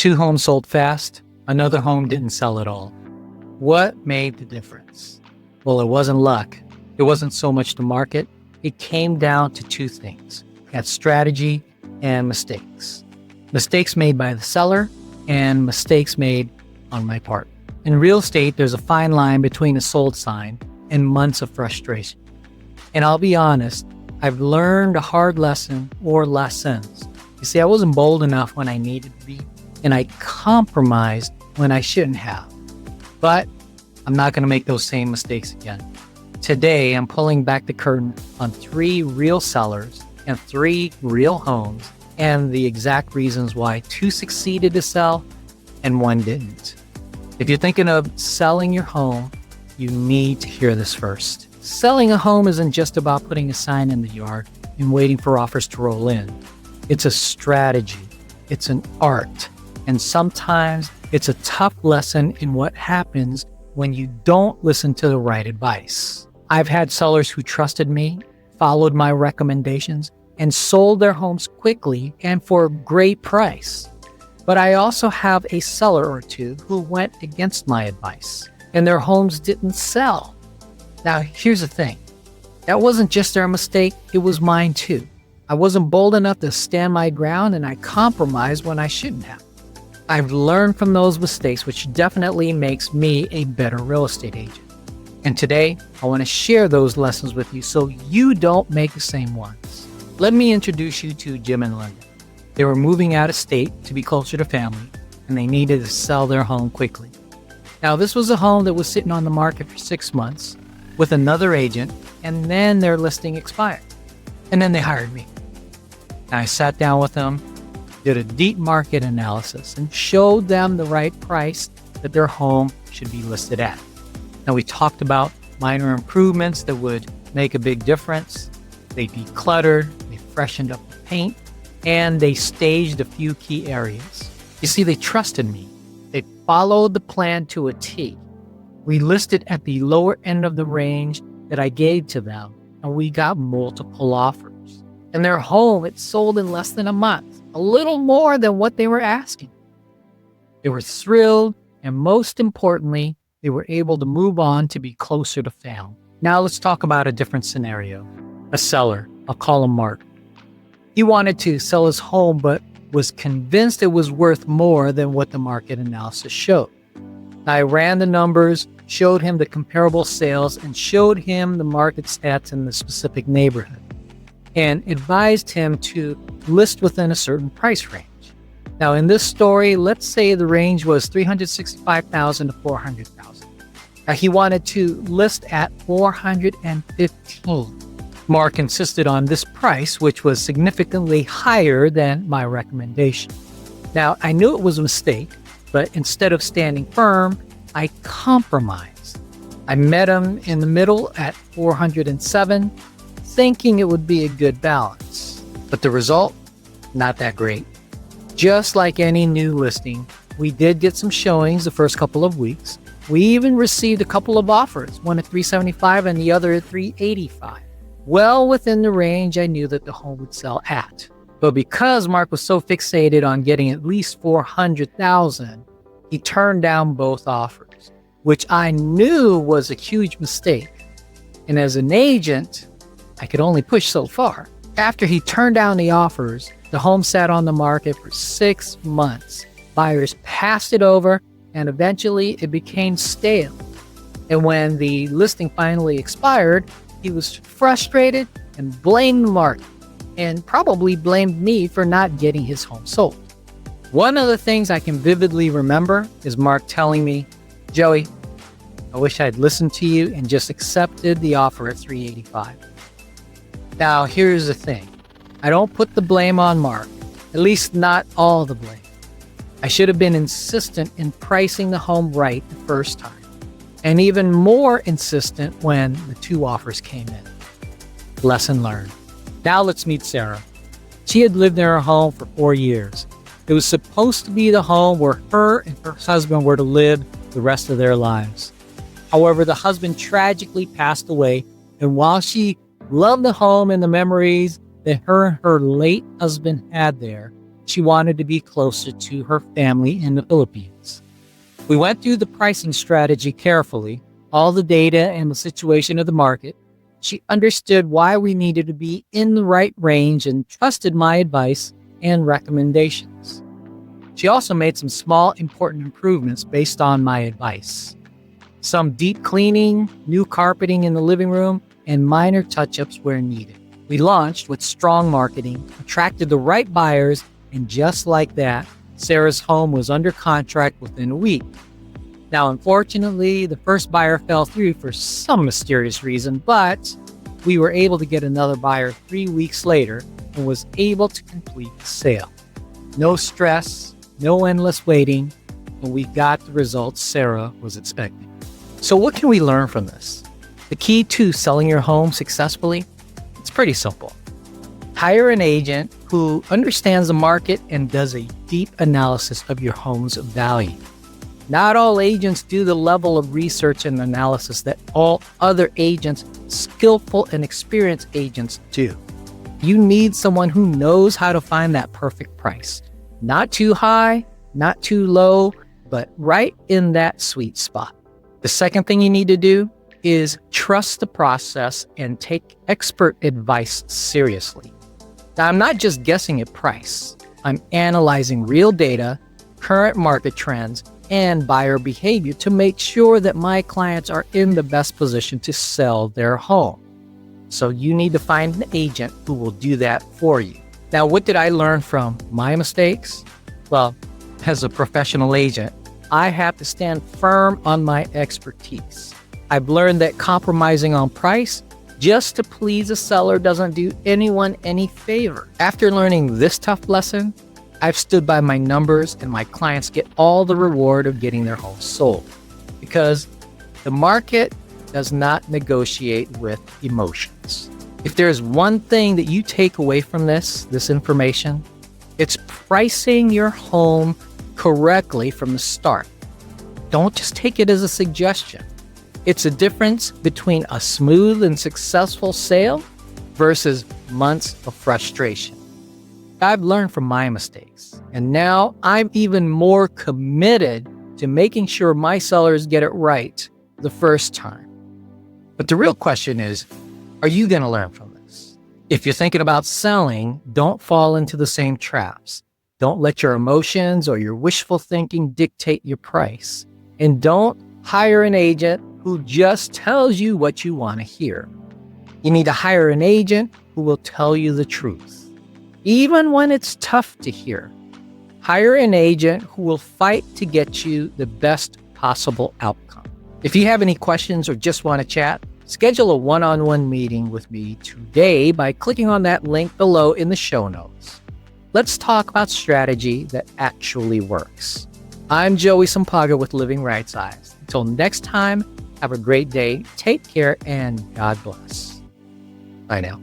Two homes sold fast, another home didn't sell at all. What made the difference? Well, it wasn't luck. It wasn't so much the market. It came down to two things: that's strategy and mistakes. Mistakes made by the seller and mistakes made on my part. In real estate, there's a fine line between a sold sign and months of frustration. And I'll be honest, I've learned a hard lesson or lessons. You see, I wasn't bold enough when I needed to be, and I compromised when I shouldn't have. But I'm not going to make those same mistakes again. Today, I'm pulling back the curtain on 3 real sellers and 3 real homes, and the exact reasons why 2 succeeded to sell and 1 didn't. If you're thinking of selling your home, you need to hear this first. Selling a home isn't just about putting a sign in the yard and waiting for offers to roll in. It's a strategy. It's an art. And sometimes it's a tough lesson in what happens when you don't listen to the right advice. I've had sellers who trusted me, followed my recommendations, and sold their homes quickly and for a great price. But I also have a seller or 2 who went against my advice, and their homes didn't sell. Now, here's the thing. That wasn't just their mistake, it was mine too. I wasn't bold enough to stand my ground, and I compromised when I shouldn't have. I've learned from those mistakes, which definitely makes me a better real estate agent. And today, I want to share those lessons with you so you don't make the same ones. Let me introduce you to Jim and Linda. They were moving out of state to be closer to family, and they needed to sell their home quickly. Now, this was a home that was sitting on the market for 6 months with another agent, and then their listing expired. And then they hired me. Now, I sat down with them, did a deep market analysis, and showed them the right price that their home should be listed at. Now, we talked about minor improvements that would make a big difference. They decluttered, they freshened up the paint, and they staged a few key areas. You see, they trusted me. They followed the plan to a T. We listed at the lower end of the range that I gave to them, and we got multiple offers. And their home, it sold in less than a month, a little more than what they were asking. They were thrilled, and most importantly, they were able to move on to be closer to family. Now let's talk about a different scenario. A seller, I'll call him Mark. He wanted to sell his home, but was convinced it was worth more than what the market analysis showed. I ran the numbers, showed him the comparable sales, and showed him the market stats in the specific neighborhood, and advised him to list within a certain price range. Now, in this story, let's say the range was $365,000 to $400,000. Now, he wanted to list at $415,000. Mark insisted on this price, which was significantly higher than my recommendation. Now, I knew it was a mistake, but instead of standing firm, I compromised. I met him in the middle at $407,000, thinking it would be a good balance. But the result, not that great. Just like any new listing, we did get some showings the first couple of weeks. We even received a couple of offers, one at $375,000 and the other at $385,000. Well within the range I knew that the home would sell at. But because Mark was so fixated on getting at least $400,000, he turned down both offers, which I knew was a huge mistake. And as an agent, I could only push so far. After he turned down the offers, the home sat on the market for 6 months. Buyers passed it over, and eventually it became stale. And when the listing finally expired, he was frustrated and blamed Mark, and probably blamed me for not getting his home sold. One of the things I can vividly remember is Mark telling me, "Joey, I wish I'd listened to you and just accepted the offer at $385,000. Now, here's the thing. I don't put the blame on Mark, at least not all the blame. I should have been insistent in pricing the home right the first time, and even more insistent when the 2 offers came in. Lesson learned. Now let's meet Sarah. She had lived in her home for 4 years. It was supposed to be the home where her and her husband were to live the rest of their lives. However, the husband tragically passed away, and while she loved the home and the memories that her and her late husband had there, she wanted to be closer to her family in the Philippines. We went through the pricing strategy carefully, all the data and the situation of the market. She understood why we needed to be in the right range and trusted my advice and recommendations. She also made some small, important improvements based on my advice. Some deep cleaning, new carpeting in the living room, and minor touch-ups where needed. We launched with strong marketing, attracted the right buyers, and just like that, Sarah's home was under contract within a week. Now, unfortunately, the first buyer fell through for some mysterious reason, but we were able to get another buyer 3 weeks later and was able to complete the sale. No stress, no endless waiting, and we got the results Sarah was expecting. So what can we learn from this? The key to selling your home successfully? It's pretty simple. Hire an agent who understands the market and does a deep analysis of your home's value. Not all agents do the level of research and analysis that all other agents, skillful and experienced agents, do. You need someone who knows how to find that perfect price. Not too high, not too low, but right in that sweet spot. The second thing you need to do is trust the process and take expert advice seriously. Now, I'm not just guessing at price. I'm analyzing real data, current market trends, and buyer behavior to make sure that my clients are in the best position to sell their home. So you need to find an agent who will do that for you. Now, what did I learn from my mistakes? Well, as a professional agent, I have to stand firm on my expertise. I've learned that compromising on price just to please a seller doesn't do anyone any favor. After learning this tough lesson, I've stood by my numbers and my clients get all the reward of getting their home sold, because the market does not negotiate with emotions. If there's one thing that you take away from this information, it's pricing your home correctly from the start. Don't just take it as a suggestion. It's a difference between a smooth and successful sale versus months of frustration. I've learned from my mistakes, and now I'm even more committed to making sure my sellers get it right the first time. But the real question is, are you going to learn from this? If you're thinking about selling, don't fall into the same traps. Don't let your emotions or your wishful thinking dictate your price. And don't hire an agent who just tells you what you want to hear. You need to hire an agent who will tell you the truth, even when it's tough to hear. Hire an agent who will fight to get you the best possible outcome. If you have any questions or just want to chat, schedule a one-on-one meeting with me today by clicking on that link below in the show notes. Let's talk about strategy that actually works. I'm Joey Sampaga with Living Rightsized. Until next time, have a great day, take care, and God bless. Bye now.